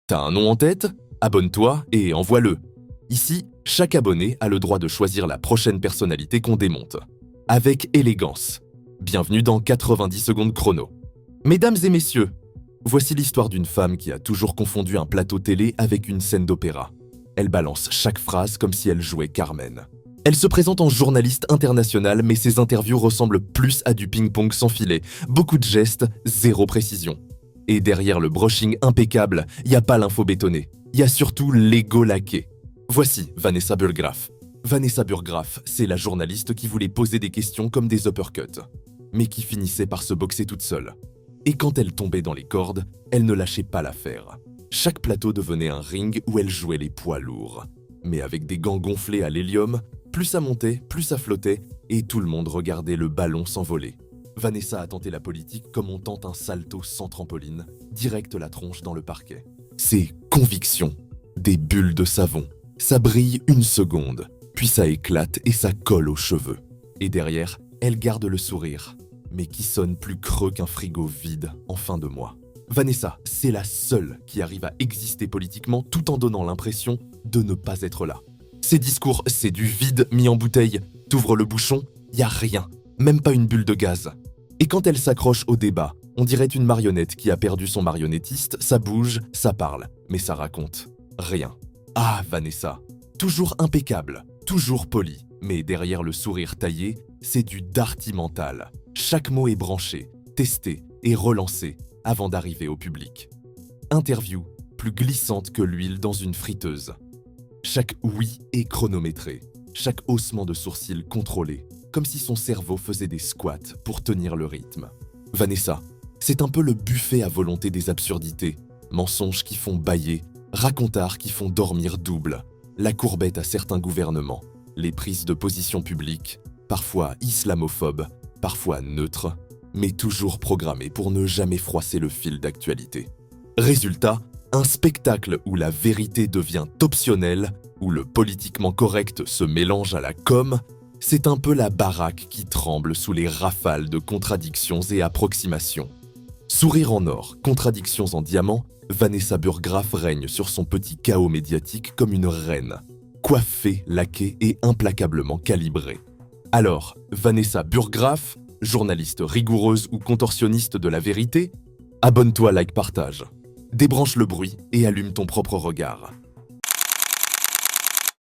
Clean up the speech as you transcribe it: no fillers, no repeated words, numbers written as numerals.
T'as un nom en tête? Abonne-toi et envoie-le. Ici, chaque abonné a le droit de choisir la prochaine personnalité qu'on démonte. Avec élégance. Bienvenue dans 90 secondes chrono. Mesdames et messieurs, voici l'histoire d'une femme qui a toujours confondu un plateau télé avec une scène d'opéra. Elle balance chaque phrase comme si elle jouait Carmen. Elle se présente en journaliste internationale, mais ses interviews ressemblent plus à du ping-pong sans filet. Beaucoup de gestes, zéro précision. Et derrière le brushing impeccable, il n'y a pas l'info bétonnée. Il y a surtout l'ego laqué. Voici Vanessa Burggraaf. Vanessa Burggraaf, c'est la journaliste qui voulait poser des questions comme des uppercuts, mais qui finissait par se boxer toute seule. Et quand elle tombait dans les cordes, elle ne lâchait pas l'affaire. Chaque plateau devenait un ring où elle jouait les poids lourds. Mais avec des gants gonflés à l'hélium, plus ça montait, plus ça flottait, et tout le monde regardait le ballon s'envoler. Vanessa a tenté la politique comme on tente un salto sans trampoline, direct la tronche dans le parquet. C'est conviction, des bulles de savon. Ça brille une seconde, puis ça éclate et ça colle aux cheveux. Et derrière, elle garde le sourire, mais qui sonne plus creux qu'un frigo vide en fin de mois. Vanessa, c'est la seule qui arrive à exister politiquement tout en donnant l'impression de ne pas être là. Ses discours, c'est du vide mis en bouteille. T'ouvres le bouchon, y a rien, même pas une bulle de gaz. Et quand elle s'accroche au débat, on dirait une marionnette qui a perdu son marionnettiste, ça bouge, ça parle, mais ça raconte rien. Ah, Vanessa, toujours impeccable, toujours poli, mais derrière le sourire taillé, c'est du darty mental. Chaque mot est branché, testé et relancé avant d'arriver au public. Interview plus glissante que l'huile dans une friteuse. Chaque oui est chronométré, chaque haussement de sourcils contrôlé, comme si son cerveau faisait des squats pour tenir le rythme. Vanessa, c'est un peu le buffet à volonté des absurdités, mensonges qui font bâiller, racontards qui font dormir double, la courbette à certains gouvernements, les prises de position publiques, parfois islamophobes, parfois neutres, mais toujours programmées pour ne jamais froisser le fil d'actualité. Résultat, un spectacle où la vérité devient optionnelle, où le politiquement correct se mélange à la com', c'est un peu la baraque qui tremble sous les rafales de contradictions et approximations. Sourire en or, contradictions en diamant, Vanessa Burggraaf règne sur son petit chaos médiatique comme une reine, coiffée, laquée et implacablement calibrée. Alors, Vanessa Burggraaf, journaliste rigoureuse ou contorsionniste de la vérité, abonne-toi, like, partage. Débranche le bruit et allume ton propre regard.